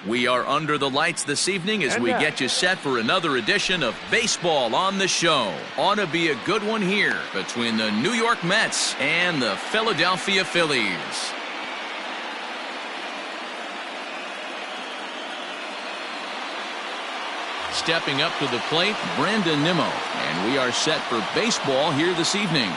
We are under the lights this evening as we get you set for another edition of Baseball on the Show. Ought to be a good one here between the New York Mets and the Philadelphia Phillies. Stepping up to the plate, Brandon Nimmo, and we are set for baseball here this evening.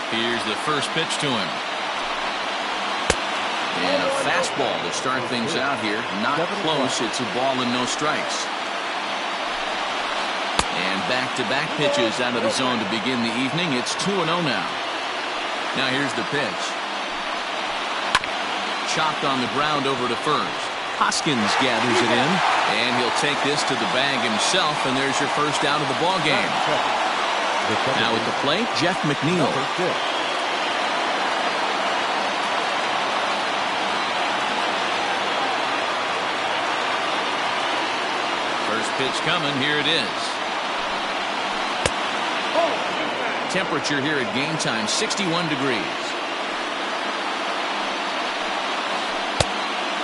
Here's the first pitch to him. And a fastball to start things out here. Not close. It's a ball and no strikes. And back-to-back pitches out of the zone to begin the evening. It's 2-0 now. Now here's the pitch. Chopped on the ground over to first. Hoskins gathers it in. And he'll take this to the bag himself. And there's your first out of the ball game. Now at the plate, Jeff McNeil. First pitch coming. Here it is. Temperature here at game time, 61 degrees.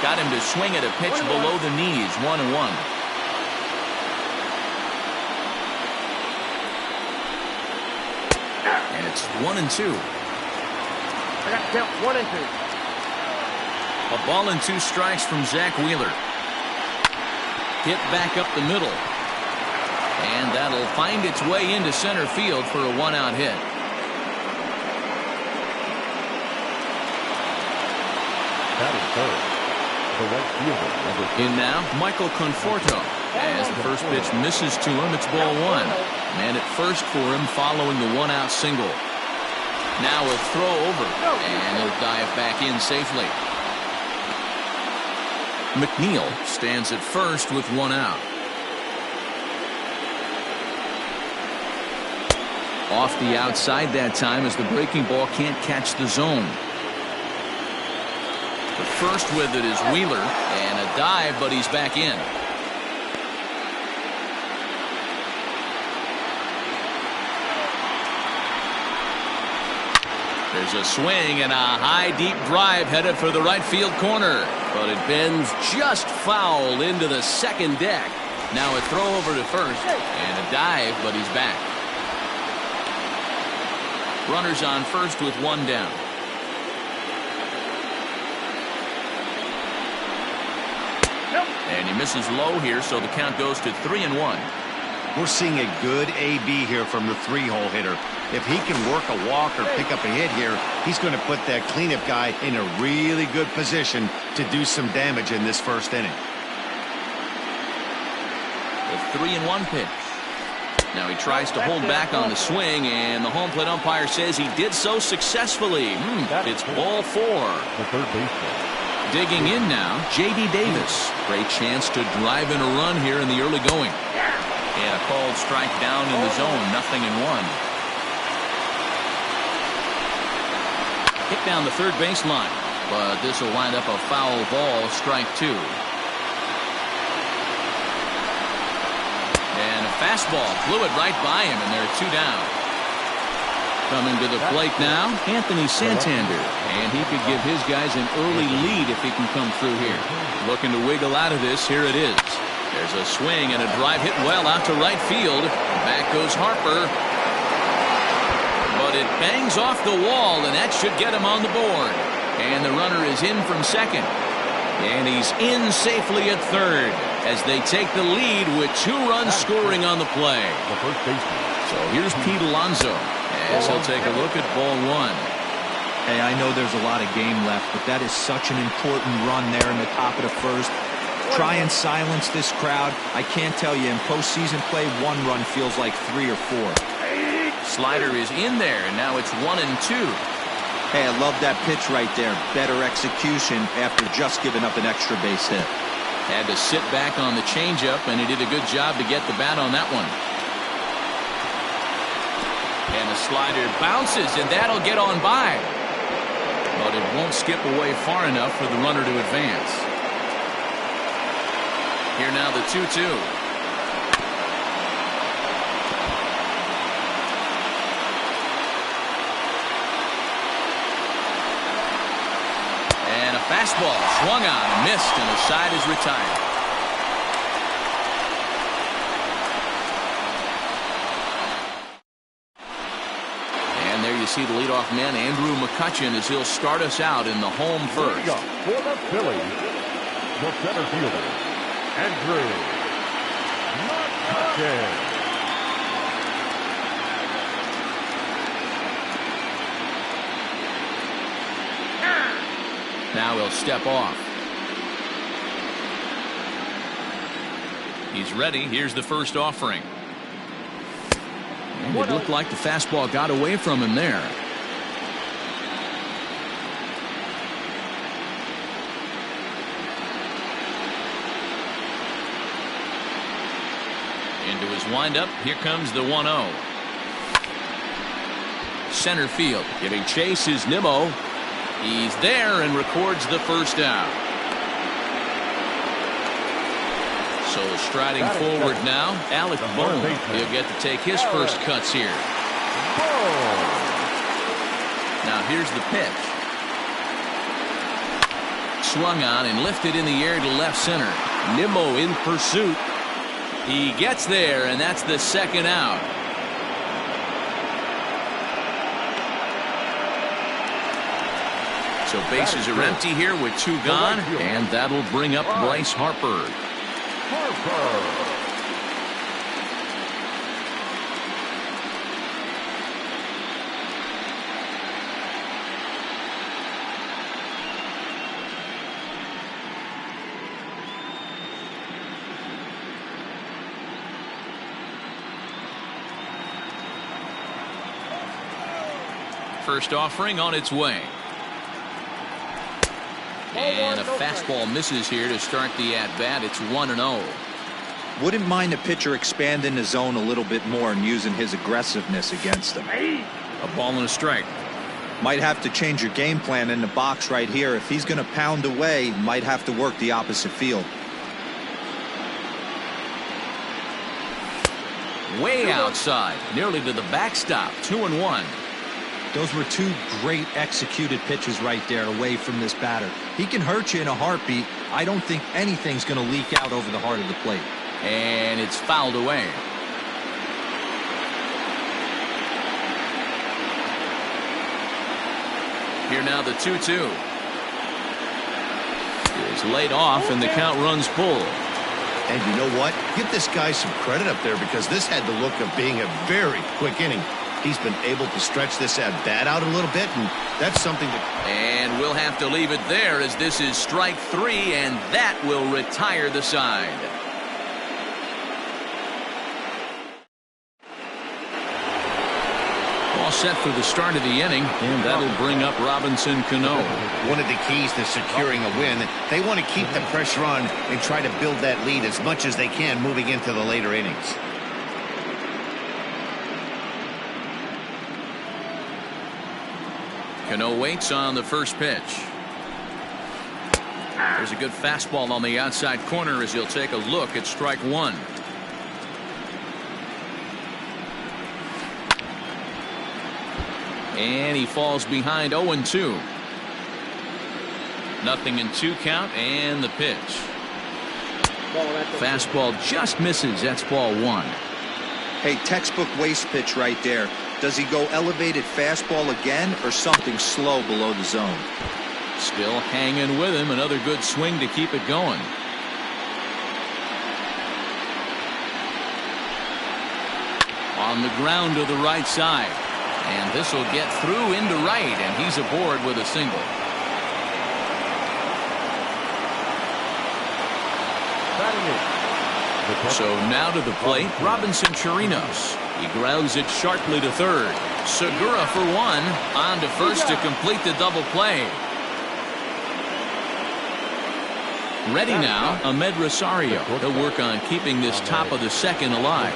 Got him to swing at a pitch below the knees, 1-1. And it's 1-2. I got to count 1-2. A ball and 2 strikes from Zach Wheeler. Hit back up the middle. And that'll find its way into center field for a 1-out hit. Batting third, the right fielder, number 3. In now, Michael Conforto. As the first pitch misses to him, it's ball 1. Man at first for him following the 1-out single. Now a throw over, and he'll dive back in safely. McNeil stands at first with 1 out. Off the outside that time as the breaking ball can't catch the zone. The first with it is Wheeler, and a dive, but he's back in. There's a swing and a high deep drive headed for the right field corner, but it bends just foul into the second deck. Now a throw over to first and a dive, but he's back. Runners on first with 1 down. And he misses low here, so the count goes to 3-1. We're seeing a good AB here from the 3-hole hitter. If he can work a walk or pick up a hit here, he's going to put that cleanup guy in a really good position to do some damage in this first inning. The 3-1 pitch. Now he tries to hold back on the swing, and the home plate umpire says he did so successfully. It's ball 4. The third baseman. Digging in now, J.D. Davis. Great chance to drive in a run here in the early going. And a called strike down in the zone, 0-1. Hit down the third baseline, but this will wind up a foul ball, strike 2. And a fastball flew it right by him, and there are 2 down. Coming to the plate now, Anthony Santander, and he could give his guys an early lead if he can come through here. Looking to wiggle out of this, here it is. There's a swing and a drive hit well out to right field. Back goes Harper. But it bangs off the wall, and that should get him on the board. And the runner is in from second. And he's in safely at third as they take the lead with 2 runs scoring on the play. The first baseman. So here's Pete Alonso as he'll take a look at ball 1. Hey, I know there's a lot of game left, but that is such an important run there in the top of the first. Try and silence this crowd. I can't tell you, in postseason play, 1 run feels like 3 or 4. Slider is in there, and now it's 1-2. Hey, I love that pitch right there. Better execution after just giving up an extra base hit. Had to sit back on the changeup, and he did a good job to get the bat on that one. And the slider bounces, and that'll get on by. But it won't skip away far enough for the runner to advance. Here now the 2-2. And a fastball swung on and missed, and the side is retired. And there you see the leadoff man, Andrew McCutchen, as he'll start us out in the home first. For the Phillies, the center fielder, Andrew McCutchen. Now he'll step off. He's ready. Here's the first offering. And it looked like the fastball got away from him there. Into his windup. Here comes the 1-0. Center field. Giving chase is Nimmo. He's there and records the first out. So striding forward now, Alec Bohm. He'll get to take his first cuts here. Now here's the pitch. Swung on and lifted in the air to left center. Nimmo in pursuit. He gets there, and that's the second out. So bases are empty here with two gone, and that'll bring up Bryce Harper. First offering on its way. And a fastball misses here to start the at-bat. It's 1-0. Wouldn't mind the pitcher expanding the zone a little bit more and using his aggressiveness against him. A ball and a strike. Might have to change your game plan in the box right here. If he's going to pound away, might have to work the opposite field. Way outside, nearly to the backstop. 2-1. Those were two great executed pitches right there away from this batter. He can hurt you in a heartbeat. I don't think anything's going to leak out over the heart of the plate. And it's fouled away. Here now the 2-2. Is laid off, and the count runs full. And you know what? Give this guy some credit up there, because this had the look of being a very quick inning. He's been able to stretch this at-bat out a little bit, and that's something that... And we'll have to leave it there, as this is strike three, and that will retire the side. All set for the start of the inning, and that'll bring up Robinson Cano. One of the keys to securing a win, they want to keep the pressure on and try to build that lead as much as they can moving into the later innings. Cano waits on the first pitch. There's a good fastball on the outside corner as he'll take a look at strike one. And he falls behind 0-2. Nothing in 2 count, and the pitch. Fastball just misses. That's ball 1. Hey, textbook waste pitch right there. Does he go elevated fastball again or something slow below the zone? Still hanging with him. Another good swing to keep it going. On the ground to the right side. And this will get through into right, and he's aboard with a single. Batting in, So now to the plate, Robinson Chirinos. He grounds it sharply to third. Segura for one. On to first to complete the double play. Ready now, Ahmed Rosario. He'll work on keeping this top of the second alive.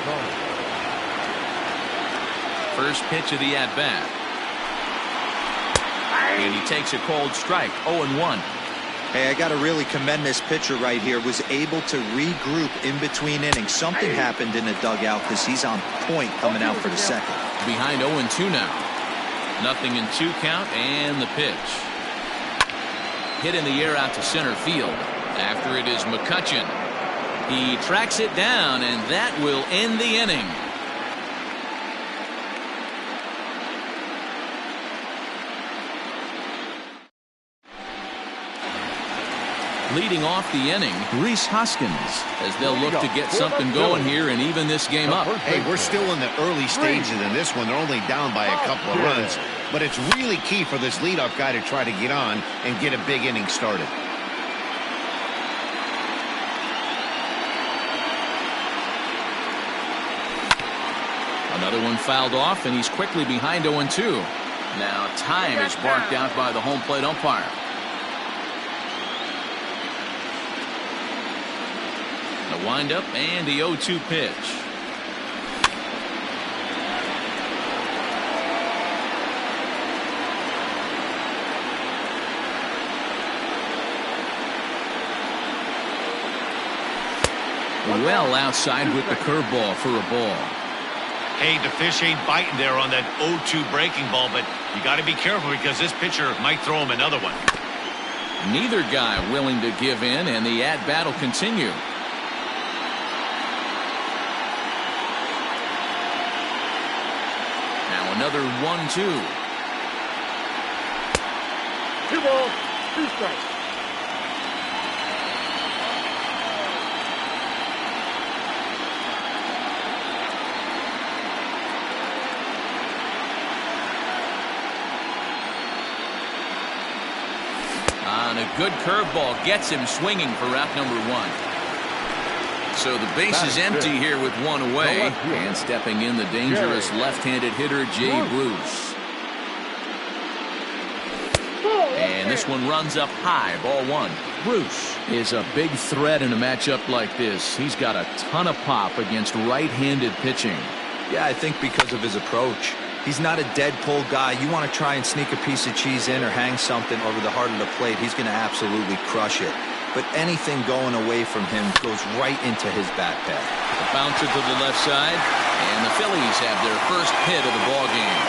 First pitch of the at-bat. And he takes a cold strike, 0-1. Hey, I got to really commend this pitcher right here. Was able to regroup in between innings. Something happened in the dugout because he's on point coming out for the second. Behind 0-2 now. 0-2 count and the pitch. Hit in the air out to center field. After it is McCutchen. He tracks it down, and that will end the inning. Leading off the inning, Rhys Hoskins, as they'll look to get something going here and even this game up. Hey, we're still in the early stages in this one. They're only down by a couple of runs, but it's really key for this leadoff guy to try to get on and get a big inning started. Another one fouled off, and he's quickly behind 0-2. Now time is barked out by the home plate umpire. The windup and the 0-2 pitch. Well outside with the curveball for a ball. Hey, the fish ain't biting there on that 0-2 breaking ball, but you got to be careful because this pitcher might throw him another one. Neither guy willing to give in, and the at-bat will continue. Now another 1-2. 2 balls, 2 strikes. On a good curveball gets him swinging for out number 1. So the base is empty here with one away, and stepping in the dangerous left-handed hitter Jay Bruce. And this one runs up high, ball 1. Bruce is a big threat in a matchup like this. He's got a ton of pop against right-handed pitching. Yeah, I think because of his approach. He's not a dead pull guy. You want to try and sneak a piece of cheese in or hang something over the heart of the plate, he's going to absolutely crush it. But anything going away from him goes right into his bat pad. The bouncer to the left side, and the Phillies have their first hit of the ball game.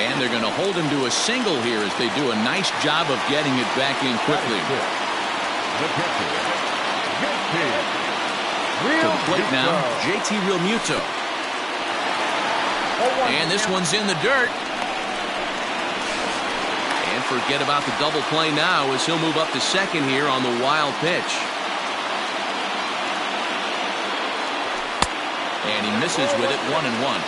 And they're going to hold him to a single here as they do a nice job of getting it back in quickly. To the plate now, JT Realmuto. And this one's in the dirt. And forget about the double play now as he'll move up to second here on the wild pitch. And he misses with it, 1-1.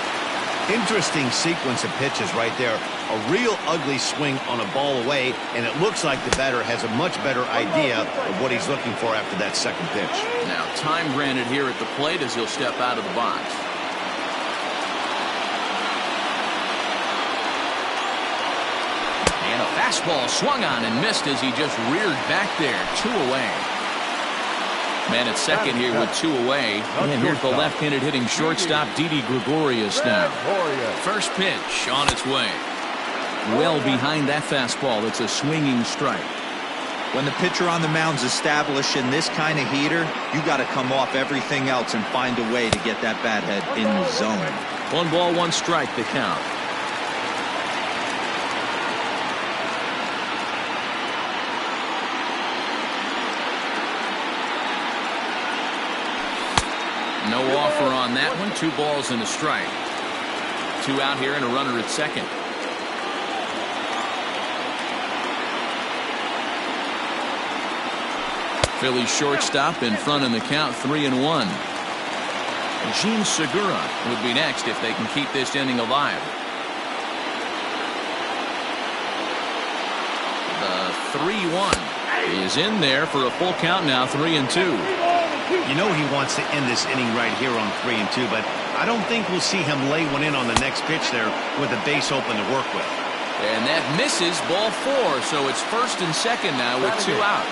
Interesting sequence of pitches right there. A real ugly swing on a ball away, and it looks like the batter has a much better idea of what he's looking for after that second pitch. Now time granted here at the plate as he'll step out of the box. And a fastball swung on and missed as he just reared back there. 2 away. Man at second here with 2 away. And here's the left-handed hitting shortstop, Didi Gregorius now. First pitch on its way. Well behind that fastball. It's a swinging strike. When the pitcher on the mound's establishing this kind of heater, you got to come off everything else and find a way to get that bat head in the zone. 1 ball, 1 strike to count. No offer on that one. 2 balls and a strike. 2 out here and a runner at second. Phillies shortstop in front in the count, 3-1. Gene Segura would be next if they can keep this inning alive. The 3-1. is in there for a full count now, 3-2. You know he wants to end this inning right here on 3-2, but I don't think we'll see him lay one in on the next pitch there with the base open to work with. And that misses, ball 4, so it's first and second now with 2 out.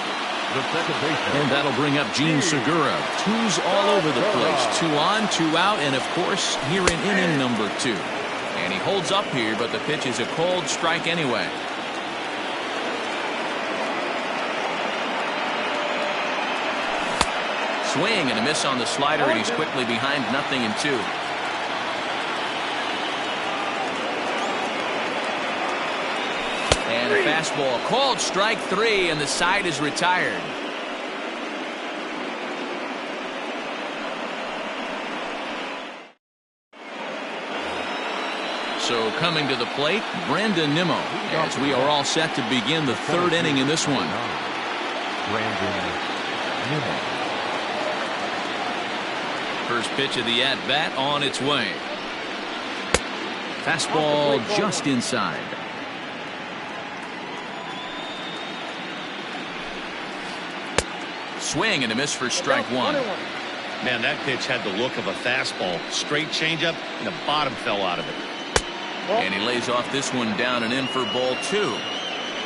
The second baseman. And that'll bring up Gene Segura. 2's all over the place. 2 on, 2 out, and of course here in inning number 2. And he holds up here, but the pitch is a cold strike anyway. Swing and a miss on the slider, and he's quickly behind 0-2. And a fastball called strike 3, and the side is retired. So coming to the plate, Brandon Nimmo, as we are all set to begin the 3rd inning in this one. Brandon Nimmo. First pitch of the at-bat on its way. Fastball just inside. Swing and a miss for strike 1. Man, that pitch had the look of a fastball. Straight changeup, and the bottom fell out of it. And he lays off this one down and in for ball 2.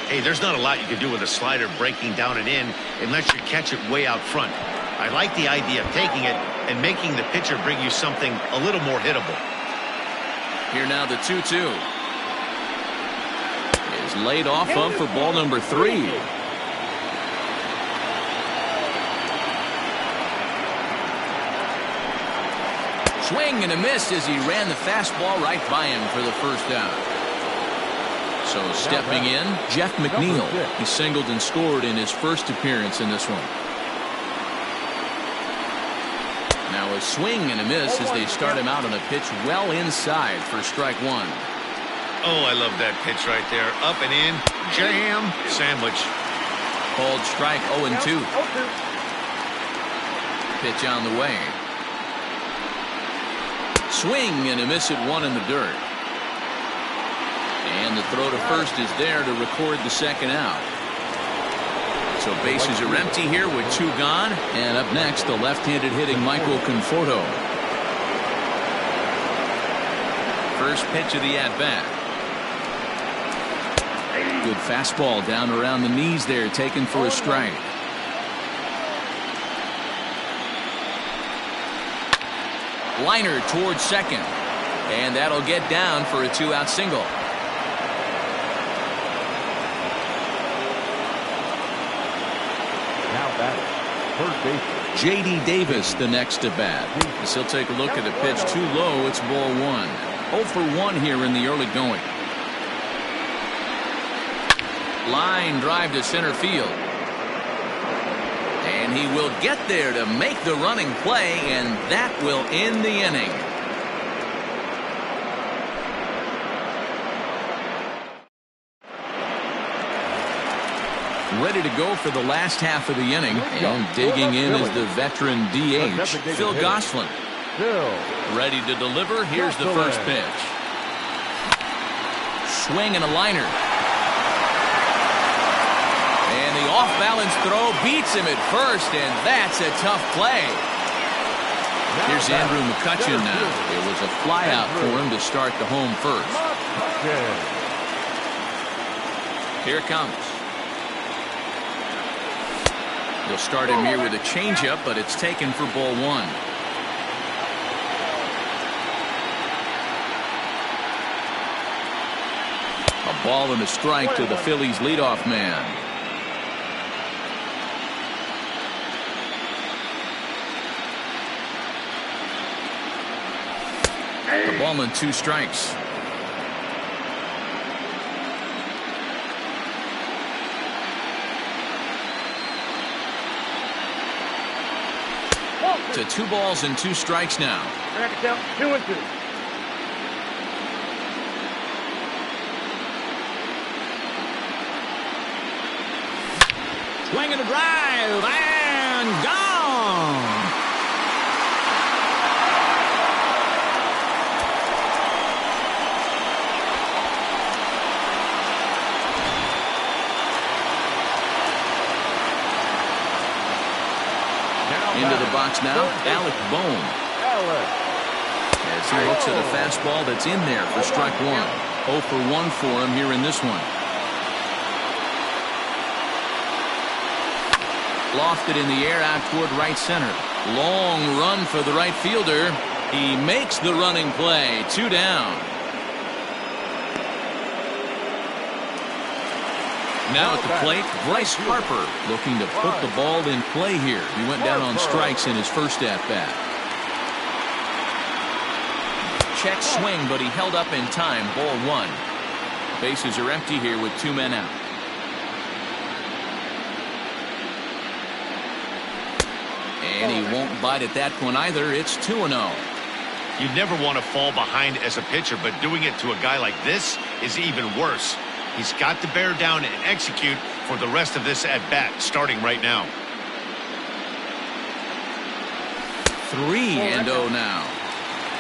Hey, there's not a lot you can do with a slider breaking down and in unless you catch it way out front. I like the idea of taking it and making the pitcher bring you something a little more hittable. Here now the 2-2. Is laid off of for ball number 3. Swing and a miss as he ran the fastball right by him for the first out. So stepping in, Jeff McNeil. He singled and scored in his first appearance in this one. Now a swing and a miss as they start him out on a pitch well inside for strike 1. Oh, I love that pitch right there. Up and in, jam, sandwich. Called strike 0-2. Pitch on the way. Swing and a miss at 1 in the dirt. And the throw to first is there to record the second out. So bases are empty here with 2 gone. And up next, the left-handed hitting Michael Conforto. First pitch of the at-bat. Good fastball down around the knees there, taken for a strike. Liner towards second, and that'll get down for a 2-out single. Now batting, first baseman. J.D. Davis the next to bat. As he'll take a look at the pitch too low. It's ball 1. 0 for 1 here in the early going. Line drive to center field. And he will get there to make the running play, and that will end the inning. Ready to go for the last half of the inning, and digging in is the veteran DH, Phil Gosselin. Ready to deliver. Here's the first pitch. Swing and a liner. And the off-balance throw beats him at first, and that's a tough play. Here's Andrew McCutchen now. It was a flyout for him to start the home first. Here it comes. They'll start him here with a changeup, but it's taken for ball 1. A ball and a strike to the Phillies leadoff man. The ball and 2 strikes. To 2 balls and 2 strikes now. Count 2-2. Swing and a drive, and gone. box now, Alec Bohm. As he looks at a fastball that's in there for strike one. 0 for 1 for him here in this one. Lofted in the air out toward right center. Long run for the right fielder. He makes the running play. 2 down. Now at the plate, Bryce Harper looking to put the ball in play here. He went down on strikes in his first at-bat. Check swing, but he held up in time. Ball 1. Bases are empty here with 2 men out. And he won't bite at that one either. It's 2-0. You never want to fall behind as a pitcher, but doing it to a guy like this is even worse. He's got to bear down and execute for the rest of this at-bat, starting right now. 3-0 now.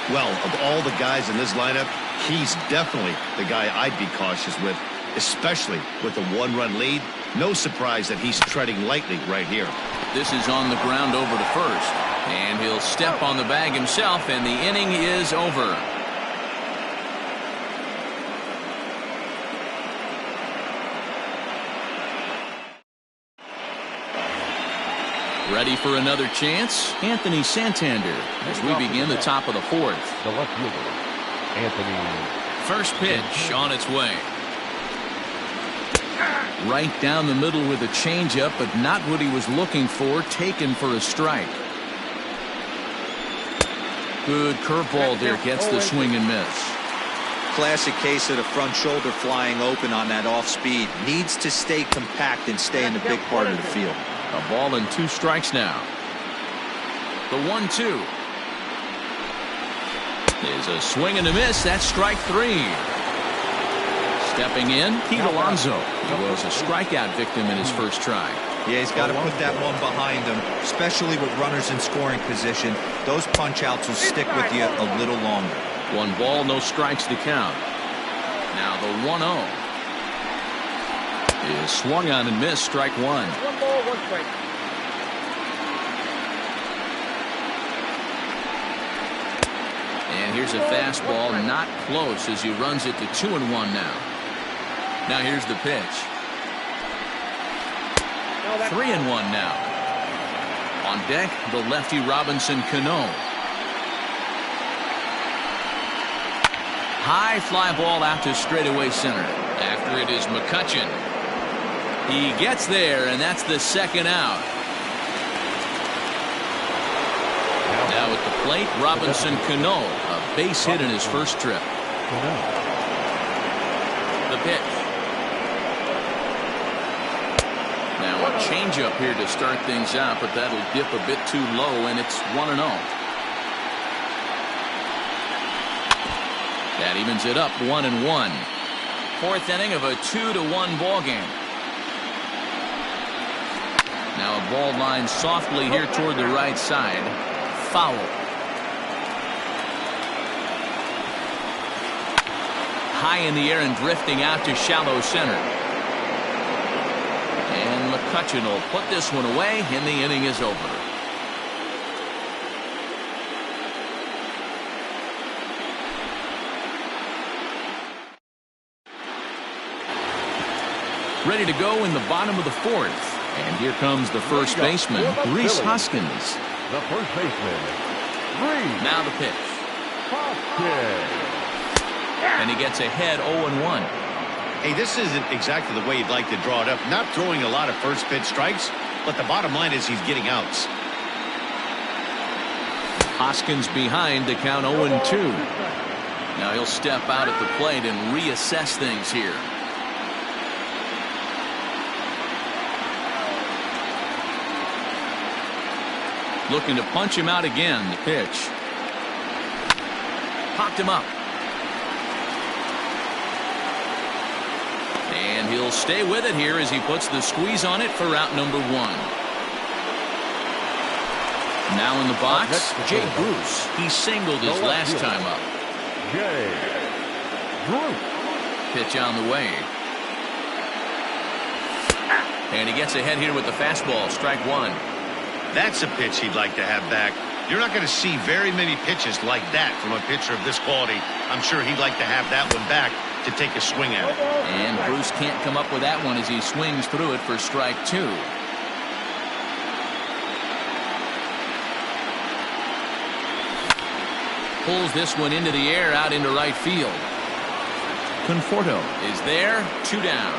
Well, of all the guys in this lineup, he's definitely the guy I'd be cautious with, especially with a 1-run lead. No surprise that he's treading lightly right here. This is on the ground over to first. And he'll step on the bag himself, and the inning is over. Ready for another chance? Anthony Santander as we begin the top of the 4th. The left fielder, Anthony. First pitch on its way. Right down the middle with a changeup, but not what he was looking for. Taken for a strike. Good curveball there. Gets the swing and miss. Classic case of the front shoulder flying open on that off speed. Needs to stay compact and stay in the big part of the field. A ball and 2 strikes now. The 1-2 is a swing and a miss. That's strike 3. Stepping in, Pete Alonso. He was a strikeout victim in his first try. Yeah, he's got to put that one behind him, especially with runners in scoring position. Those punch-outs will stick with you a little longer. 1 ball, no strikes to count. Now the 1-0 is swung on and missed. Strike 1. 1 ball, 1 strike. And here's a fastball, not close as he runs it to 2-1 now. Now here's the pitch. 3-1 now. On deck, the lefty Robinson Cano. High fly ball out to straightaway center. After it is McCutchen. He gets there, and that's the 2nd out. Now at the plate, Robinson Cano, a base hit in his first trip. The pitch. Now a changeup here to start things out, but that'll dip a bit too low, and it's 1-0. That evens it up 1-1. 4th inning of a 2-1 ball game. Now a ball line softly here toward the right side. Foul. High in the air and drifting out to shallow center. And McCutchen will put this one away, and the inning is over. Ready to go in the bottom of the 4th. And here comes the first baseman, Rhys Hoskins. The first baseman, Rhys. Now the pitch. Hoskins. And he gets ahead 0-1. Hey, this isn't exactly the way you'd like to draw it up. Not throwing a lot of first pitch strikes, but the bottom line is he's getting outs. Hoskins behind to count 0-2. Now he'll step out at the plate and reassess things here. Looking to punch him out again. The pitch. Popped him up. And he'll stay with it here as he puts the squeeze on it for out number 1. Now in the box, Jay Bruce. He singled his last time up. Jay Bruce. Pitch on the way. And he gets ahead here with the fastball. Strike 1. That's a pitch he'd like to have back. You're not going to see very many pitches like that from a pitcher of this quality. I'm sure he'd like to have that one back to take a swing at it. And Bruce can't come up with that one as he swings through it for strike 2. Pulls this one into the air out into right field. Conforto is there, 2 down.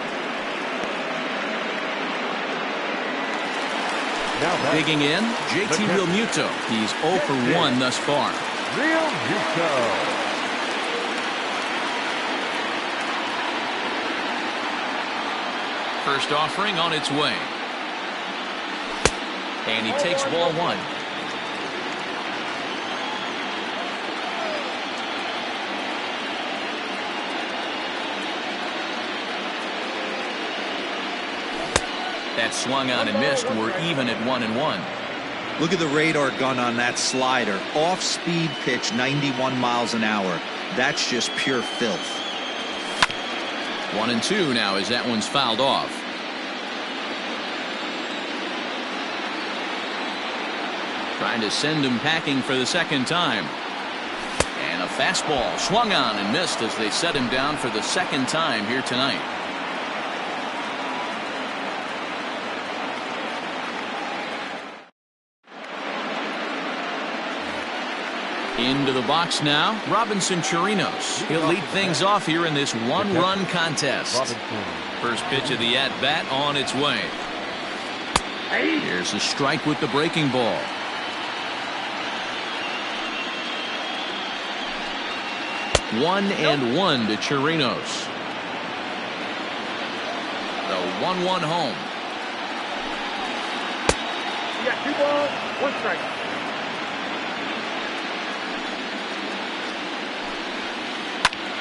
Digging in, JT Realmuto. He's 0 for 1 thus far. Realmuto. First offering on its way. And he takes ball 1. That swung on and missed. We're even at 1-1. Look at the radar gun on that slider. Off-speed pitch, 91 miles an hour. That's just pure filth. 1-2 now as that one's fouled off. Trying to send him packing for the second time. And a fastball swung on and missed as they set him down for the second time here tonight. Into the box now, Robinson Chirinos. He'll lead things off here in this one-run contest. First pitch of the at-bat on its way. Here's a strike with the breaking ball. One and one to Chirinos. The 1-1 home. You got 2 balls, 1 strike.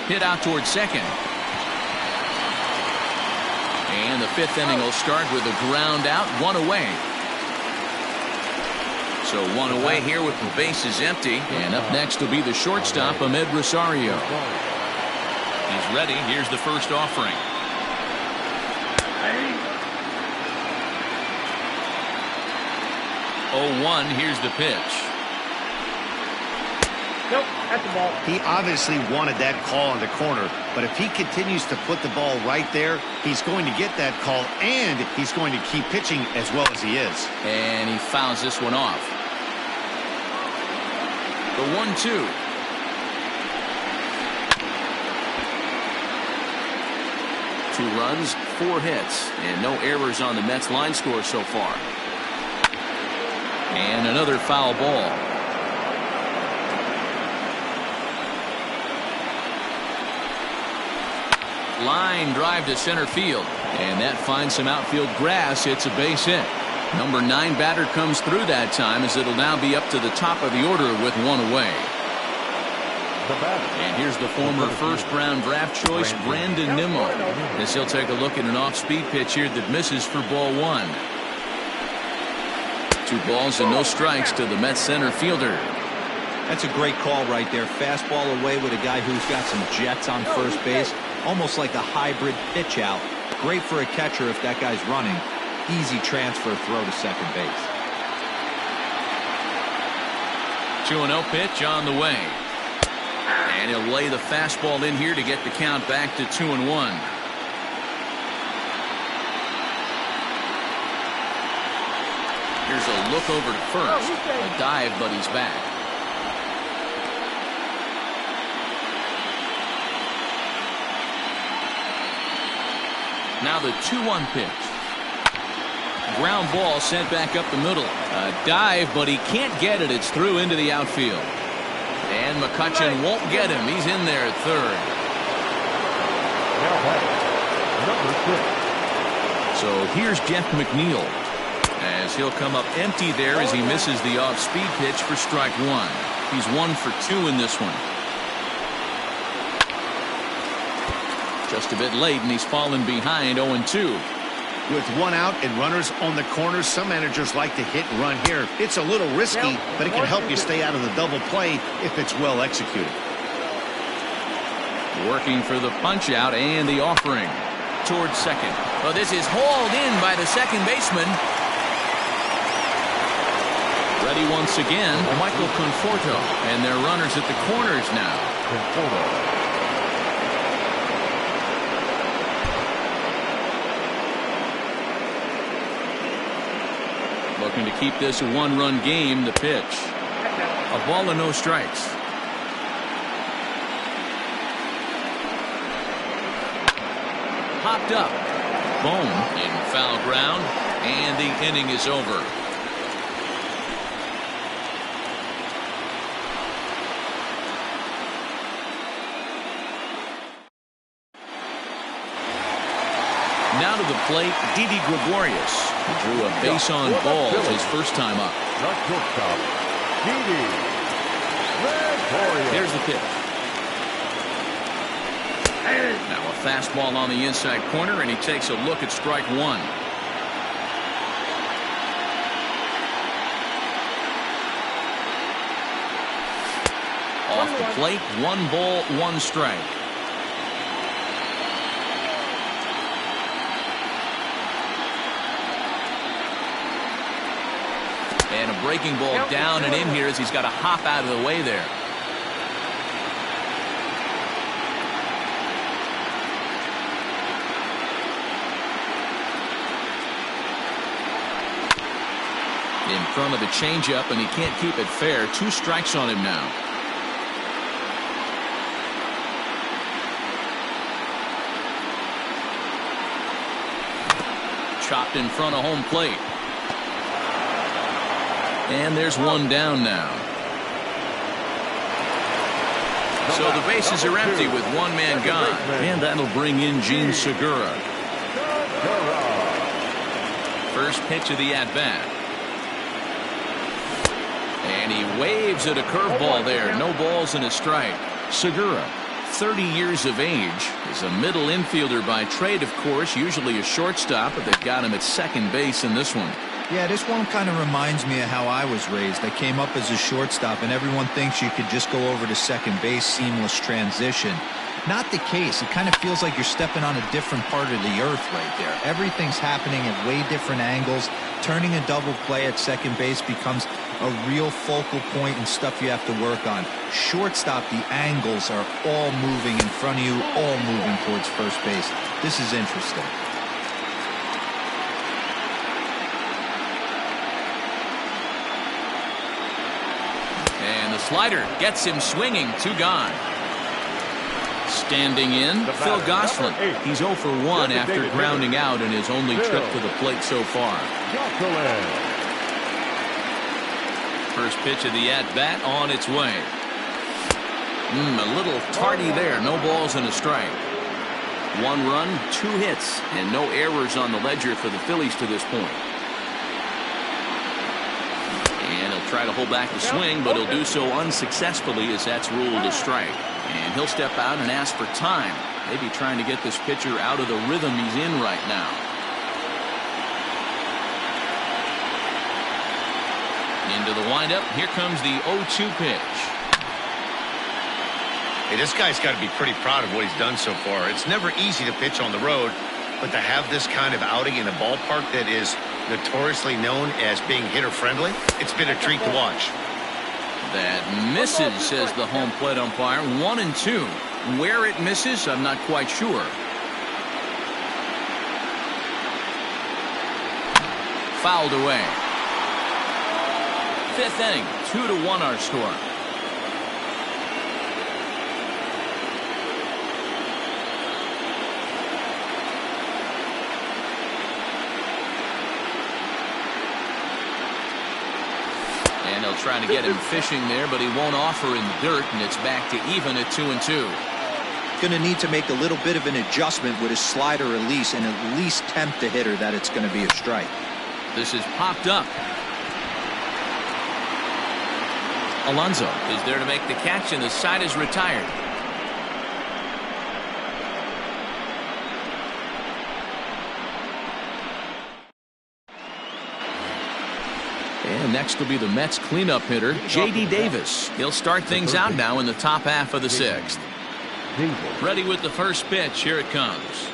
Hit out towards second. And the 5th inning will start with a ground out, 1 away. So 1 away here with the bases empty. And up next will be the shortstop, Ahmed Rosario. He's ready. Here's the first offering. 0-1. Here's the pitch. Nope, that's the ball. He obviously wanted that call in the corner, but if he continues to put the ball right there, he's going to get that call, and he's going to keep pitching as well as he is. And he fouls this one off. The 1-2. Two runs, 4 hits, and no errors on the Mets line score so far. And another foul ball. Line drive to center field, and that finds some outfield grass. It's a base hit. Number 9 batter comes through that time as it'll now be up to the top of the order with 1 away. And here's the former first-round draft choice, Brandon Nimmo, as he'll take a look at an off-speed pitch here that misses for ball 1. 2 balls and no strikes to the Mets center fielder. That's a great call right there. Fastball away with a guy who's got some jets on first base. Almost like a hybrid pitch out. Great for a catcher if that guy's running. Easy transfer throw to second base. 2-0 pitch on the way. And he'll lay the fastball in here to get the count back to 2-1. Here's a look over to first. A dive, but he's back. Now the 2-1 pitch. Ground ball sent back up the middle. A dive, but he can't get it. It's through into the outfield. And McCutchen won't get him. He's in there at third. So here's Jeff McNeil, as he'll come up empty there as he misses the off-speed pitch for strike 1. He's 1 for 2 in this one. Just a bit late, and he's fallen behind 0-2. With 1 out and runners on the corners, some managers like to hit and run here. It's a little risky, but it can help you stay out of the double play if it's well executed. Working for the punch out and the offering towards second. Oh, this is hauled in by the second baseman. Ready once again, Michael Conforto. And their runners at the corners now. Conforto. Looking to keep this a one-run game. The pitch. A ball and no strikes. Popped up. Boom in foul ground. And the inning is over. Now to the plate, Didi Gregorius. He drew a base on balls his first time up. Here's the pitch. Now a fastball on the inside corner, and he takes a look at strike one. Off the plate, 1 ball, 1 strike. And a breaking ball down and in here as he's got to hop out of the way there. In front of the changeup, and he can't keep it fair. 2 strikes on him now. Chopped in front of home plate. And there's 1 down now. So the bases are empty with 1 man gone. And that'll bring in Gene Segura. First pitch of the at-bat. And he waves at a curveball there. No balls and a strike. Segura, 30 years of age, is a middle infielder by trade, of course, usually a shortstop, but they've got him at second base in this one. Yeah, this one kind of reminds me of how I was raised. I came up as a shortstop, and everyone thinks you could just go over to second base, seamless transition. Not the case. It kind of feels like you're stepping on a different part of the earth right there. Everything's happening at way different angles. Turning a double play at second base becomes a real focal point and stuff you have to work on. Shortstop, the angles are all moving in front of you, all moving towards first base. This is interesting. And the slider gets him swinging. 2 gone. Standing in, Phil Gosselin. He's 0 for 1 after grounding out in his only trip to the plate so far. First pitch of the at-bat on its way. A little tardy there. No balls and a strike. 1 run, 2 hits, and no errors on the ledger for the Phillies to this point. And he'll try to hold back the swing, but he'll do so unsuccessfully as that's ruled a strike. And he'll step out and ask for time. Maybe trying to get this pitcher out of the rhythm he's in right now. Into the windup. Here comes the 0-2 pitch. Hey, this guy's got to be pretty proud of what he's done so far. It's never easy to pitch on the road, but to have this kind of outing in a ballpark that is notoriously known as being hitter-friendly, it's been a treat to watch. That misses, says the home plate umpire. 1-2. Where it misses, I'm not quite sure. Fouled away. 5th inning, 2-1 our score. And they'll try to get him fishing there, but he won't offer in the dirt, and it's back to even at 2-2. Going to need to make a little bit of an adjustment with his slider release and at least tempt the hitter that it's going to be a strike. This is popped up. Alonso is there to make the catch, and the side is retired. And next will be the Mets cleanup hitter, J.D. Davis. He'll start things out now in the top half of the 6th. Ready with the first pitch. Here it comes.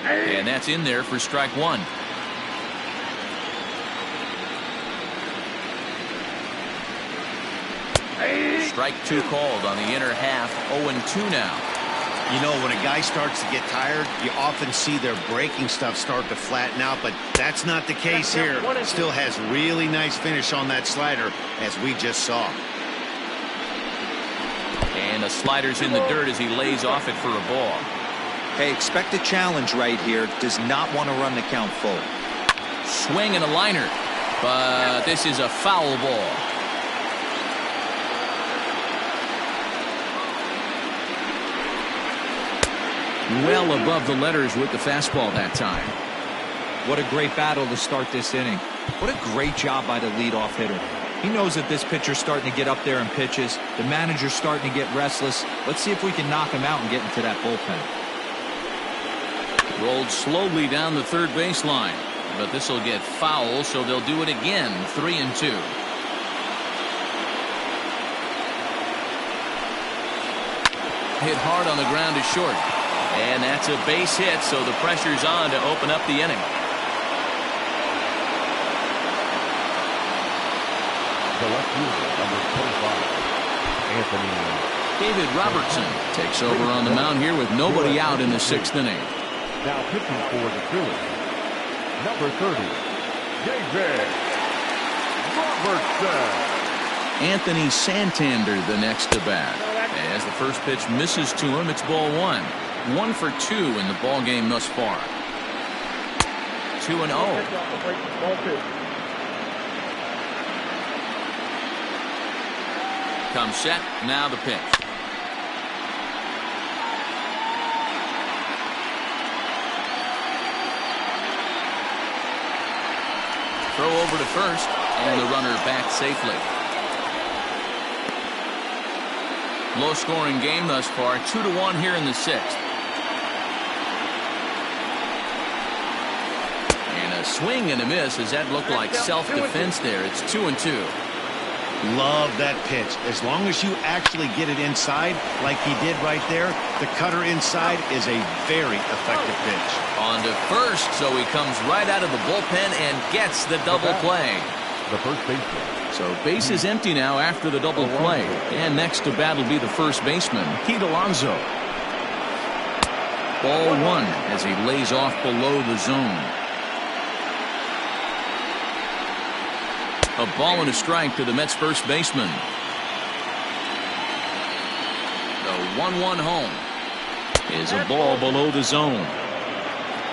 And that's in there for strike 1. Strike two called on the inner half. 0-2 now. You know, when a guy starts to get tired, you often see their breaking stuff start to flatten out, but that's not the case here. Still has really nice finish on that slider, as we just saw. And the slider's in the dirt as he lays off it for a ball. Hey, expect a challenge right here. Does not want to run the count full. Swing and a liner, but this is a foul ball. Well above the letters with the fastball that time. What a great battle to start this inning. What a great job by the leadoff hitter. He knows that this pitcher's starting to get up there in pitches. The manager's starting to get restless. Let's see if we can knock him out and get into that bullpen. Rolled slowly down the third baseline, but this will get foul, so they'll do it again. 3-2. Hit hard on the ground to short. And that's a base hit, so the pressure's on to open up the inning. The left fielder, number 25, Anthony. David Robertson takes over on the mound here with nobody out in the 6th inning. Now pitching for the Phillies, number 30, David Robertson. Anthony Santander the next to bat. As the first pitch misses to him, it's ball 1. 1 for 2 in the ball game thus far. 2-0. Comes set. Now the pitch. Throw over to first, and the runner back safely. Low scoring game thus far. 2-1 here in the 6th. Swing and a miss. Does that look like self-defense there? It's 2-2. Love that pitch. As long as you actually get it inside like he did right there, the cutter inside is a very effective pitch. On to first, so he comes right out of the bullpen and gets the double play. The first baseman. So base is empty now after the double play. And next to bat will be the first baseman, Pete Alonso. Ball 1 as he lays off below the zone. A ball and a strike to the Mets first baseman. The 1-1 home is a ball below the zone.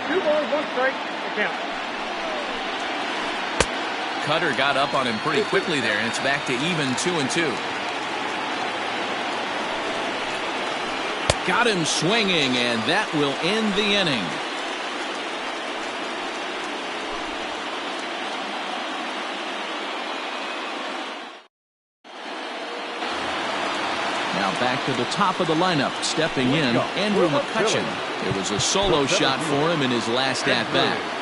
2 balls, 1 strike, the count. Cutter got up on him pretty quickly there, and it's back to even 2-2. Got him swinging, and that will end the inning. Now back to the top of the lineup, stepping in, Andrew McCutchen. It was a solo shot for him in his last at-bat.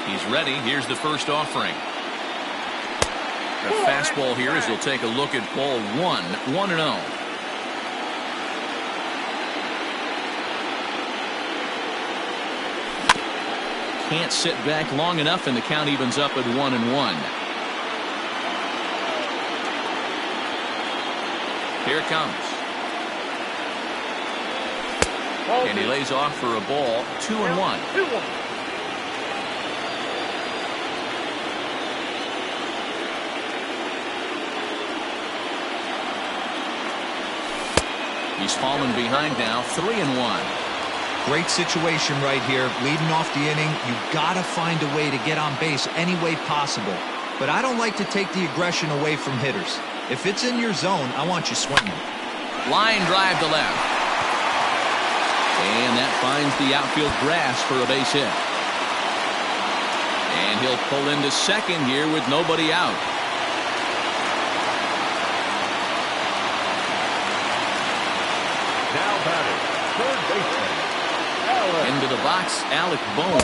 He's ready. Here's the first offering. A fastball here as he'll take a look at ball 1. 1-0. Can't sit back long enough, and the count evens up at 1-1. Here it comes. And he lays off for a ball. 2-1. 2-1. He's fallen behind now. 3-1. Great situation right here. Leading off the inning, you gotta find a way to get on base any way possible. But I don't like to take the aggression away from hitters. If it's in your zone, I want you swinging. Line drive to left. And that finds the outfield grass for a base hit. And he'll pull into second here with nobody out. third baseman, Alec. Into the box, Alec Bohm,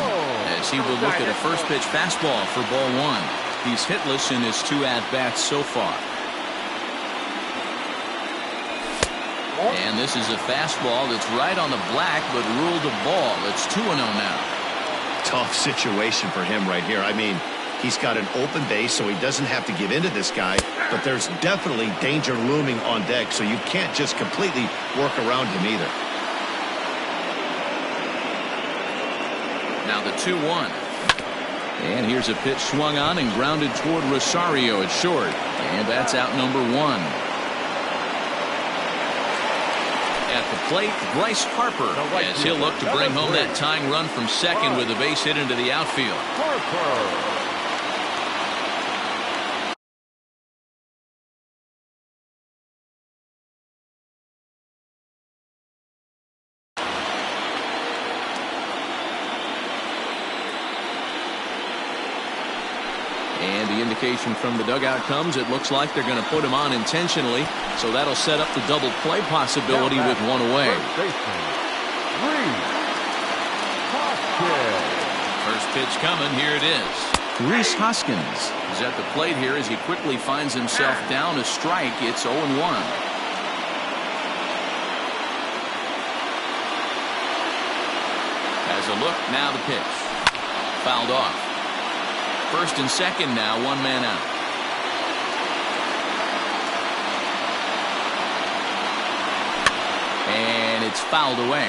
as he will look at a first pitch fastball for ball one. He's hitless in his 2 at-bats so far. And this is a fastball that's right on the black, but ruled a ball. It's 2-0 now. Tough situation for him right here. I mean, he's got an open base, so he doesn't have to give into this guy, but there's definitely danger looming on deck, so you can't just completely work around him either. Now the 2-1. And here's a pitch swung on and grounded toward Rosario at short. And that's out number 1. At the plate, Bryce Harper, as he'll look to bring home that tying run from second with a base hit into the outfield. Harper. And the indication from the dugout comes, it looks like they're going to put him on intentionally, so that'll set up the double play possibility with one away. First pitch coming, here it is. Rhys Hoskins is at the plate here as he quickly finds himself down a strike. It's 0-1. As a look, now the pitch. Fouled off. First and second now, 1 man out. And it's fouled away.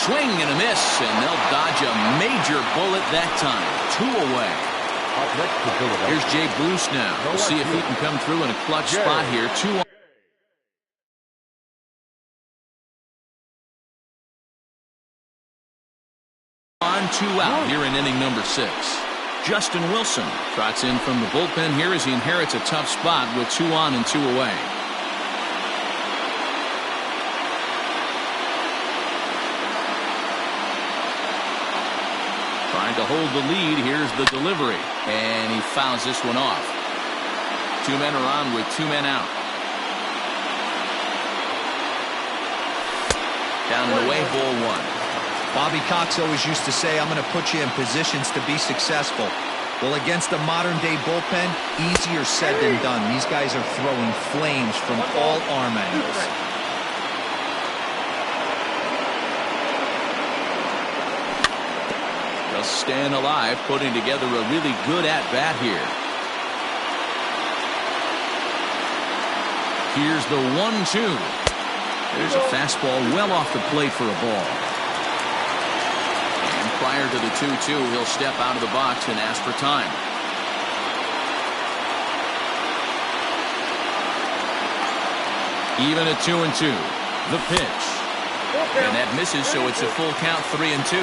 Swing and a miss, and they'll dodge a major bullet that time. 2 away. Here's Jay Bruce now. We'll see if he can come through in a clutch spot here. 2 on, 2 out here in inning number 6. Justin Wilson trots in from the bullpen here as he inherits a tough spot with 2 on and 2 away. Trying to hold the lead. Here's the delivery, and he fouls this one off. 2 men are on with 2 men out. Down and away, ball 1. Bobby Cox always used to say, I'm going to put you in positions to be successful. Well, against a modern-day bullpen, easier said than done. These guys are throwing flames from all arm angles. Just staying alive, putting together a really good at-bat here. Here's the 1-2. There's a fastball well off the plate for a ball. Prior to the 2-2, he'll step out of the box and ask for time. Even at 2-2. The pitch. And that misses, so it's a full count, 3-2.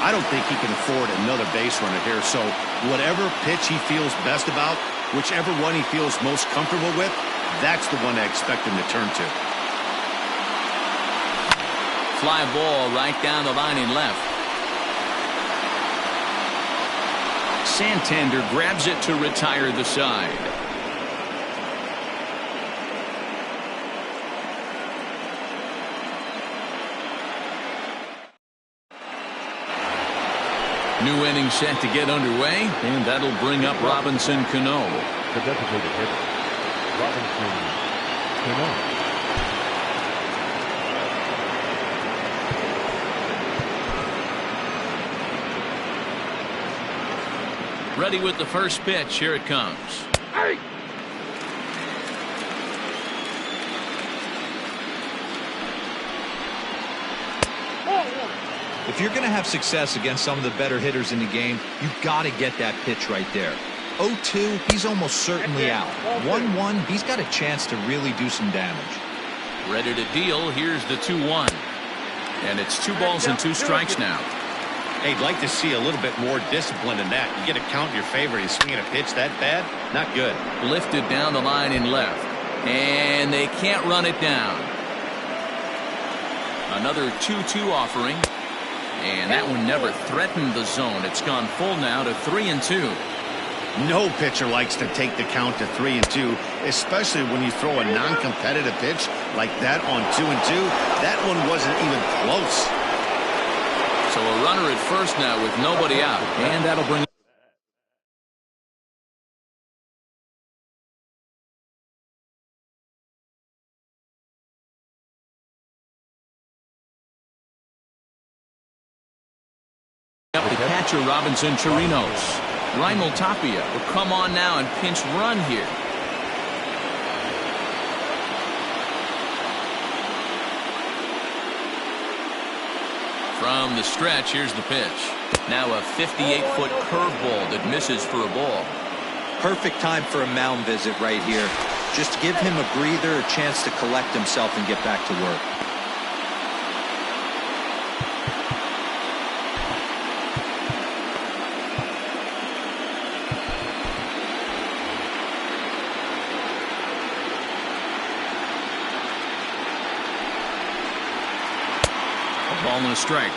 I don't think he can afford another base runner here, so whatever pitch he feels best about, whichever one he feels most comfortable with, that's the one I expect him to turn to. Fly ball right down the line in left. Santander grabs it to retire the side. New inning set to get underway, and that'll bring up Robinson Cano. The designated hitter, Robinson Cano. Ready with the first pitch. Here it comes. Hey! If you're going to have success against some of the better hitters in the game, you've got to get that pitch right there. 0-2, he's almost certainly out. 1-1, he's got a chance to really do some damage. Ready to deal. Here's the 2-1. And it's 2 balls and 2 strikes now. Hey, I'd like to see a little bit more discipline in that. You get a count in your favor. You swing at a pitch that bad? Not good. Lifted down the line in left. And they can't run it down. Another 2-2 offering. And that one never threatened the zone. It's gone full now to 3-2. No pitcher likes to take the count to 3-2, especially when you throw a non-competitive pitch like that on 2-2. That one wasn't even close. So a runner at first now with nobody out, and that'll bring up the catcher, Robinson Chirinos. Raimel Tapia will come on now and pinch run here. From the stretch, here's the pitch. Now a 58-foot curveball that misses for a ball. Perfect time for a mound visit right here. Just give him a breather, a chance to collect himself and get back to work. Ball and a strike.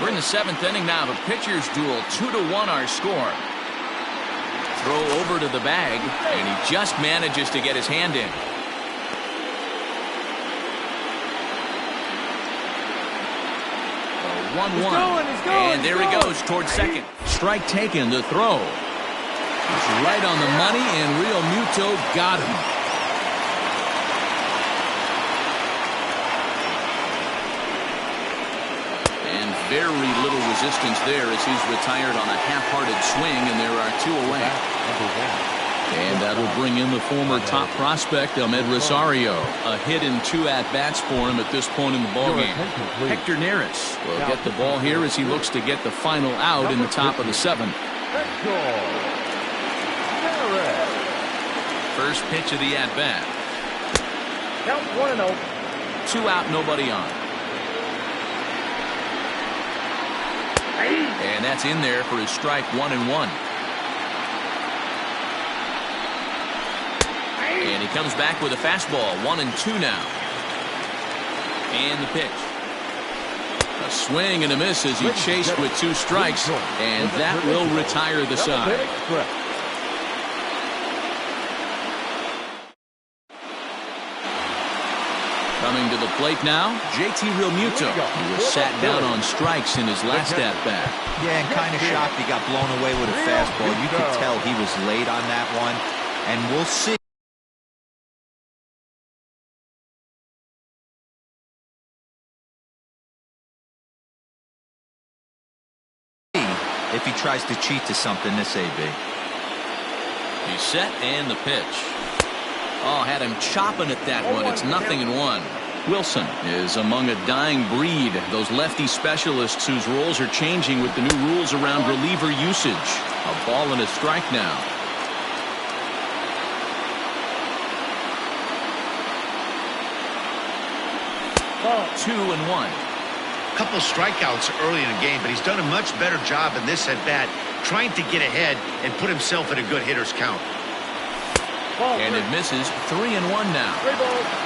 We're in the 7th inning now of a pitcher's duel. 2-1 our score. Throw over to the bag, and he just manages to get his hand in. A 1-1. And there he goes towards second. Strike taken, the throw. He's right on the money, and Real Muto got him. Very little resistance there as he's retired on a half-hearted swing, and there are 2 away. And that'll bring in the former top prospect, Ahmed Rosario. A hit and 2 at-bats for him at this point in the ballgame. Hector Neris will get the ball here as he looks to get the final out in the top of the 7th. First pitch of the at-bat. Count 1-0. 2 out, nobody on. And that's in there for his strike 1-1. And he comes back with a fastball. 1-2 now. And the pitch. A swing and a miss as he chased with 2 strikes. And that will retire the side. Coming to the plate now, JT Realmuto. He was sat down on strikes in his last at-bat. Yeah, and kind of shocked he got blown away with a fastball. You could tell he was late on that one. And we'll see if he tries to cheat to something this AB. He's set and the pitch. Oh, had him chopping at that one. It's 0-1. Wilson is among a dying breed. Those lefty specialists whose roles are changing with the new rules around reliever usage. A ball and a strike now. Ball. 2-1. Couple strikeouts early in the game, but he's done a much better job in this at-bat trying to get ahead and put himself in a good hitter's count. And it misses. 3-1 now.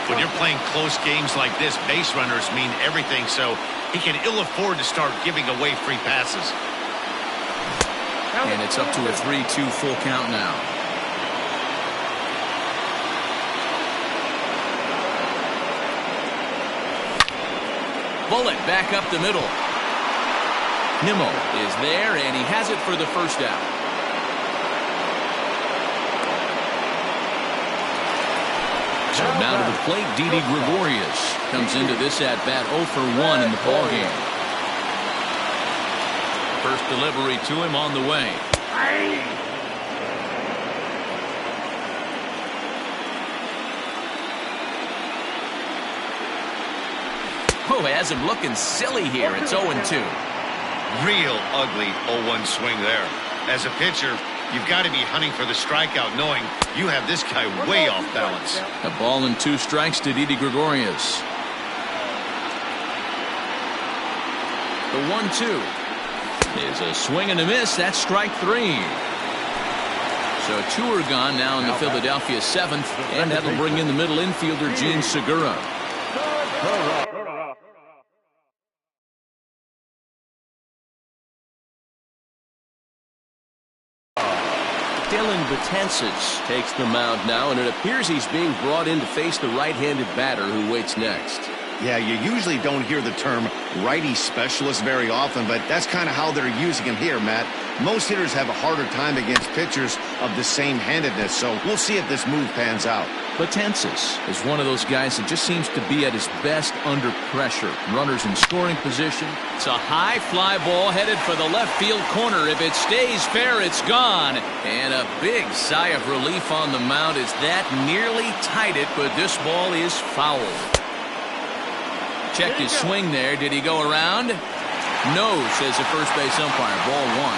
When you're playing close games like this, base runners mean everything, so he can ill afford to start giving away free passes. And it's up to a 3-2 full count now. Bullet back up the middle. Nimmo is there, and he has it for the first out. So now to the plate, Didi Gregorius comes into this at-bat 0 for 1 in the ballgame. First delivery to him on the way. Oh, has him looking silly here. It's 0-2. Real ugly 0-1 swing there. As a pitcher, you've got to be hunting for the strikeout, knowing you have this guy way off balance. A ball and 2 strikes to Didi Gregorius. The 1-2 is a swing and a miss. That's strike 3. So 2 are gone now in the Philadelphia 7th, and that'll bring in the middle infielder, Gene Segura. Dylan Betances takes the mound now, and it appears he's being brought in to face the right-handed batter who waits next. Yeah, you usually don't hear the term righty specialist very often, but that's kind of how they're using him here, Matt. Most hitters have a harder time against pitchers of the same handedness, so we'll see if this move pans out. Betances is one of those guys that just seems to be at his best under pressure. Runners in scoring position. It's a high fly ball headed for the left field corner. If it stays fair, it's gone. And a big sigh of relief on the mound as that nearly tied it, but this ball is foul. Checked his swing there. Did he go around? No, says the first base umpire. Ball one.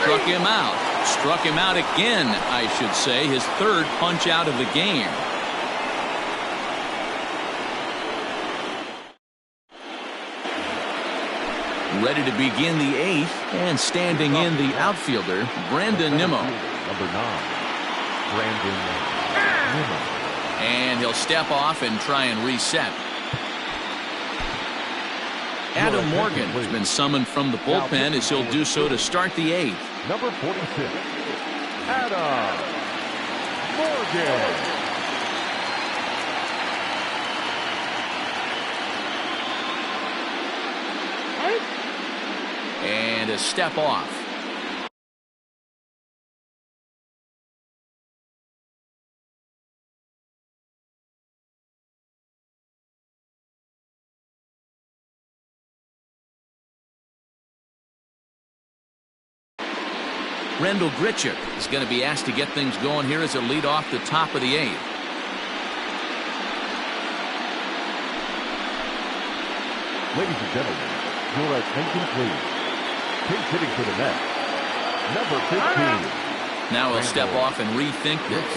Struck him out. Struck him out again, I should say. His third punch out of the game. Ready to begin the eighth, and standing in the outfielder, Brandon Nimmo. Number 9, Brandon Nimmo. And he'll step off and try and reset. Adam Morgan has been summoned from the bullpen as he'll do so to start the eighth. Number 46, Adam Morgan. And a step off. Randall Grichuk is going to be asked to get things going here as a lead off the top of the eighth. Ladies and gentlemen, your attention please. Case hitting for the net, number 15. Now he'll step off and rethink this.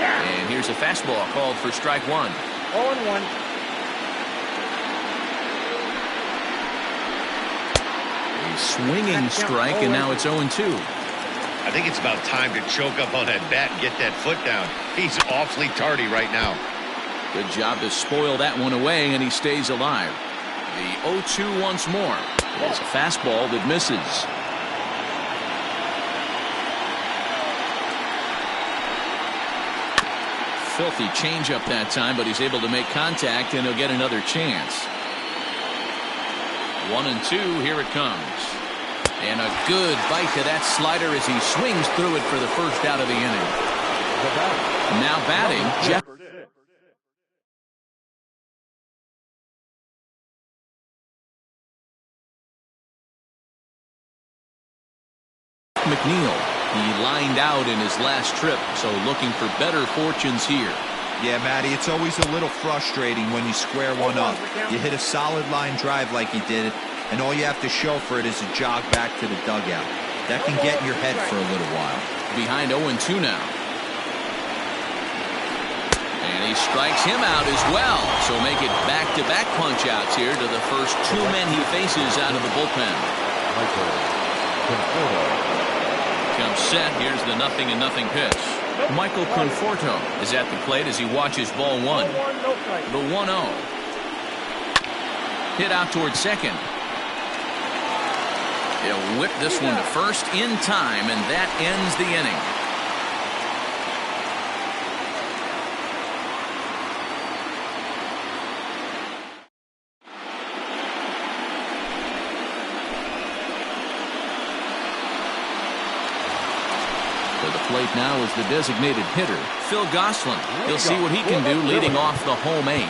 And here's a fastball called for strike one. 0-1. Swinging strike, and now it's 0-2. I think it's about time to choke up on that bat and get that foot down. He's awfully tardy right now. Good job to spoil that one away, and he stays alive. The 0-2 once more. It's a fastball that misses. Filthy changeup that time, but he's able to make contact, and he'll get another chance. 1-2, here it comes. And a good bite to that slider as he swings through it for the first out of the inning. Now batting, Jeff McNeil. He lined out in his last trip, so looking for better fortunes here. Yeah, Matty, it's always a little frustrating when you square one up. You hit a solid line drive like he did, and all you have to show for it is a jog back to the dugout. That can get in your head for a little while. Behind 0-2 now. And he strikes him out as well. So make it back-to-back punch-outs here to the first two men he faces out of the bullpen. Comes set. Here's the 0-0 pitch. Michael Conforto is at the plate as he watches ball one. The 1-0. Hit out towards second. He'll whip this one to first in time, and that ends the inning. To the plate now is the designated hitter, Phil Gosselin. He'll see what he can do leading off the home eighth.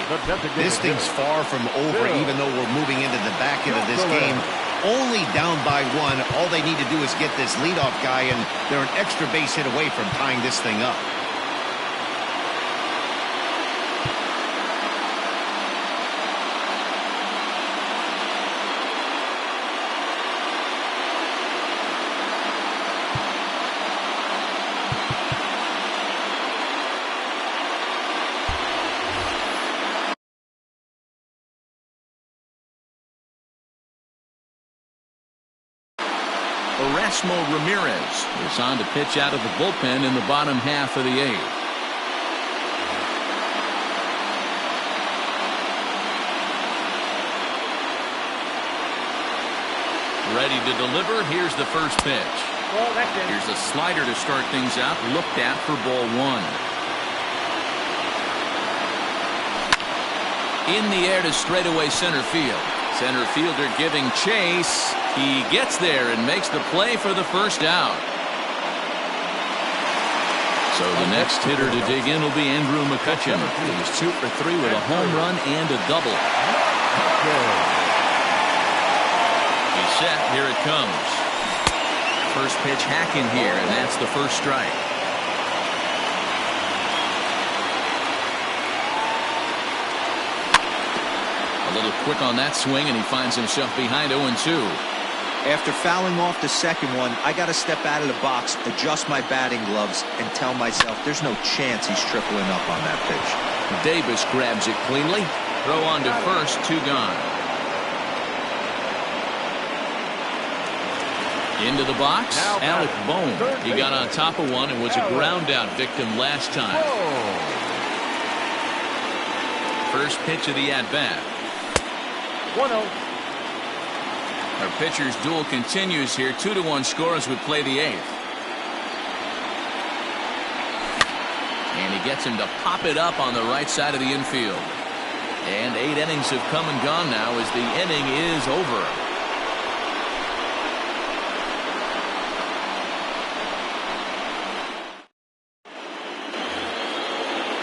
This thing's far from over, even though we're moving into the back end of this game. Only down by one. All they need to do is get this leadoff guy, and they're an extra base hit away from tying this thing up. Erasmo Ramirez is on to pitch out of the bullpen in the bottom half of the eighth. Ready to deliver. Here's the first pitch. Well, that's it. Here's a slider to start things out. Looked at for ball one. In the air to straightaway center field. Center fielder giving chase. He gets there and makes the play for the first out. So the next hitter to dig in will be Andrew McCutcheon. He's 2 for 3 with a home run and a double. He's set. Here it comes. First pitch hacking here, and that's the first strike. A little quick on that swing, and he finds himself behind 0-2. After fouling off the second one, I got to step out of the box, adjust my batting gloves, and tell myself there's no chance he's tripling up on that pitch. Davis grabs it cleanly. Throw on to first, 2 gone. Into the box, Alec Bohm. He got on top of one and was a ground out victim last time. First pitch of the at-bat. 1-0. Our pitcher's duel continues here. 2-1 score as we play the 8th. And he gets him to pop it up on the right side of the infield. And 8 innings have come and gone now as the inning is over.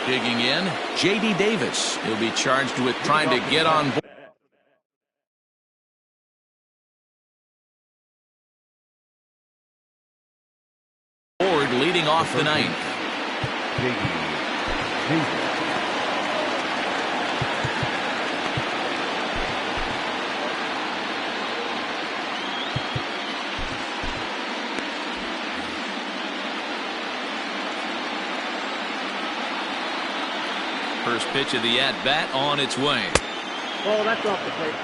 Digging in, J.D. Davis. He'll be charged with trying to get on board, leading off the 9th. First pitch of the at-bat on its way. Oh, that's off the plate.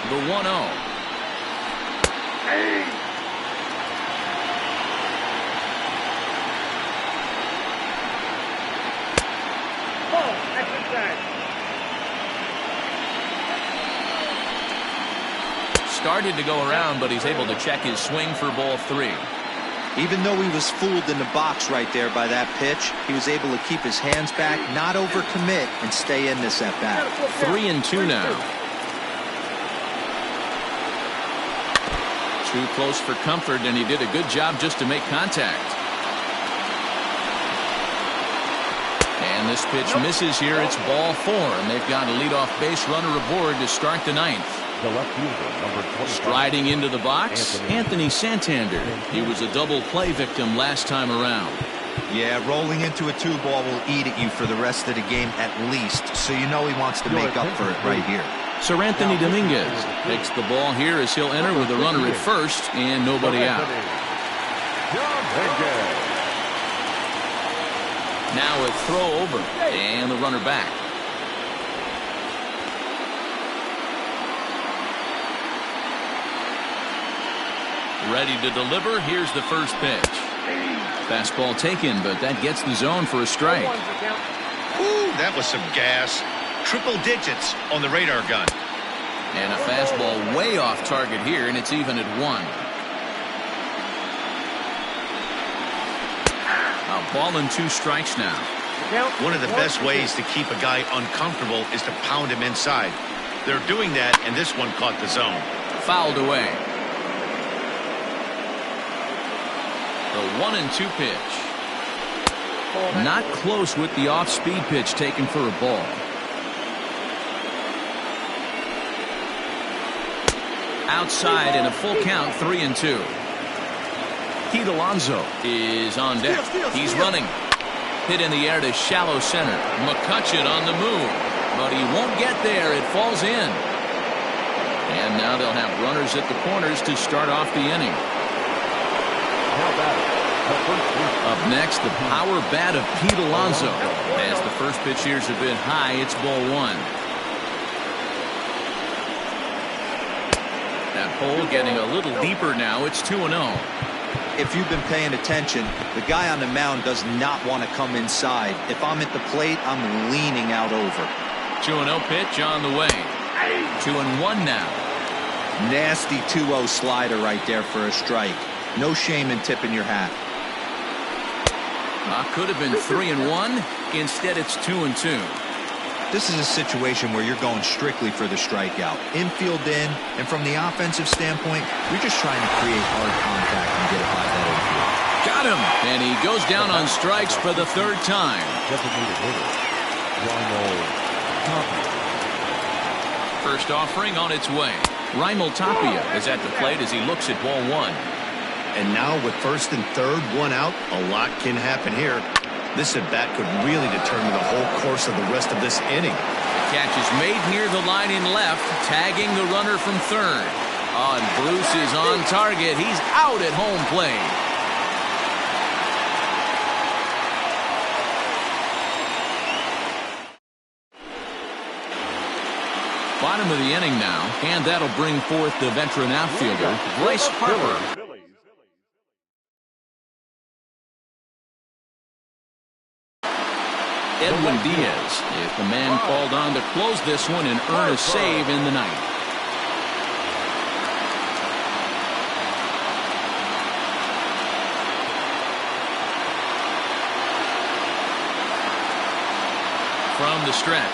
The 1-0. Hey. Oh, that's inside. Started to go around, but he's able to check his swing for ball 3. Even though he was fooled in the box right there by that pitch, he was able to keep his hands back, not overcommit, and stay in this at-bat. 3-2 now. Too close for comfort, and he did a good job just to make contact. And this pitch misses here. It's ball 4, and they've got a leadoff base runner aboard to start the 9th. The left fielder, number 25. Striding into the box, Anthony Santander. He was a double play victim last time around. Yeah, rolling into a 2-ball will eat at you for the rest of the game at least, so you know he wants to make up for it right here. Sir Anthony Dominguez takes the ball here as he'll enter with a runner at first and nobody out. Now a throw over and the runner back. Ready to deliver. Here's the first pitch. Fastball taken, but that gets the zone for a strike. Ooh, that was some gas. Triple digits on the radar gun. And a fastball way off target here, and it's even at 1. A ball and 2 strikes now. One of the best ways to keep a guy uncomfortable is to pound him inside. They're doing that, and this one caught the zone. Fouled away. The 1-2 pitch. Not close with the off-speed pitch taken for a ball. Outside in a full count, 3-2. Pete Alonso is on deck. He's running. Hit in the air to shallow center. McCutcheon on the move, but he won't get there. It falls in. And now they'll have runners at the corners to start off the inning. Up next, the power bat of Pete Alonso. As the first pitch here's a bit high, it's ball 1. That hole getting a little deeper now. It's 2-0. If you've been paying attention, the guy on the mound does not want to come inside. If I'm at the plate, I'm leaning out over. 2-0 pitch on the way. 2-1 now. Nasty 2-0 slider right there for a strike. No shame in tipping your hat. Could have been 3-1. Instead, it's 2-2. This is a situation where you're going strictly for the strikeout. Infield in, and from the offensive standpoint, you're just trying to create hard contact and get it by that infield. Got him! And he goes down on strikes for the third time. Designated hitter, Tapia. First offering on its way. Raimel Tapia is at the plate as he looks at ball one. And now with first and third, one out, a lot can happen here. This at-bat could really determine the whole course of the rest of this inning. Catch is made near the line in left, tagging the runner from third. And Bruce is on target. He's out at home plate. Bottom of the inning now, and that'll bring forth the veteran outfielder, Bryce Harper. Edwin Diaz is the man called on to close this one and earn a save in the ninth. From the stretch.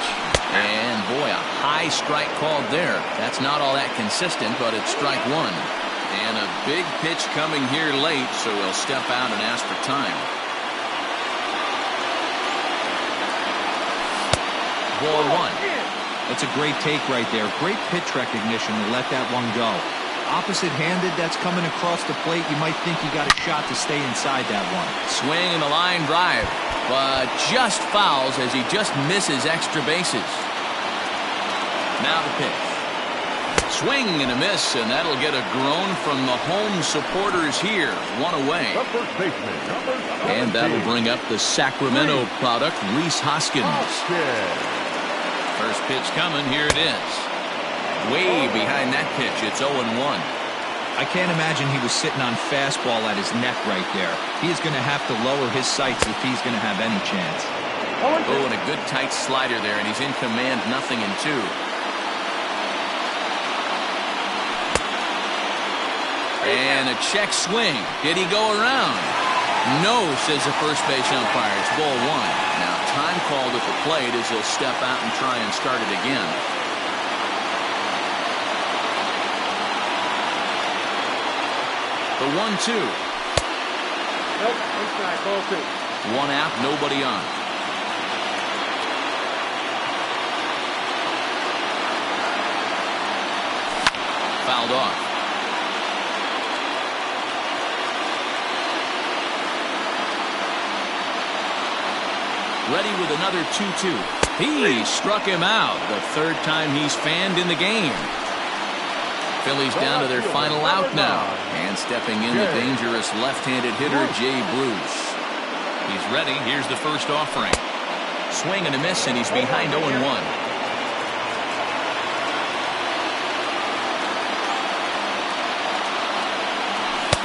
And boy, a high strike called there. That's not all that consistent, but it's strike one. And a big pitch coming here late, so he'll step out and ask for time. Ball one. That's a great take right there. Great pitch recognition to let that one go. Opposite-handed, that's coming across the plate. You might think you got a shot to stay inside that one. Swing and a line drive, but just fouls as he just misses extra bases. Now the pitch. Swing and a miss, and that'll get a groan from the home supporters here. One away. The first baseman, number 17. And that'll bring up the Sacramento product, Rhys Hoskins. First pitch coming, here it is. Way behind that pitch, it's 0-1. I can't imagine he was sitting on fastball at his neck right there. He is going to have to lower his sights if he's going to have any chance. Oh, and a good tight slider there, and he's in command, 0-2. And a check swing. Did he go around? No, says the first base umpire. It's ball one. Now time called at the plate as he'll step out and try and start it again. The 1-2. Nope, inside, ball two. One out, nobody on. Fouled off. Ready with another 2-2. He struck him out. The third time he's fanned in the game. Phillies down to their final out now. And stepping in, the dangerous left-handed hitter, Jay Bruce. He's ready. Here's the first offering. Swing and a miss, and he's behind 0-1.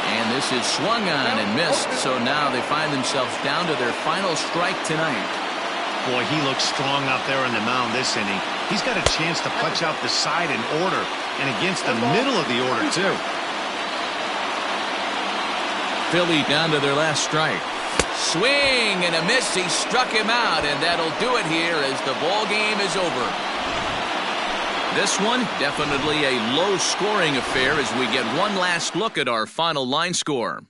And this is swung on and missed, so now they find themselves down to their final strike tonight. Boy, he looks strong out there on the mound this inning. He's got a chance to punch out the side in order, and against the middle of the order, too. Philly down to their last strike. Swing and a miss. He struck him out, and that'll do it here as the ball game is over. This one, definitely a low-scoring affair as we get one last look at our final line score.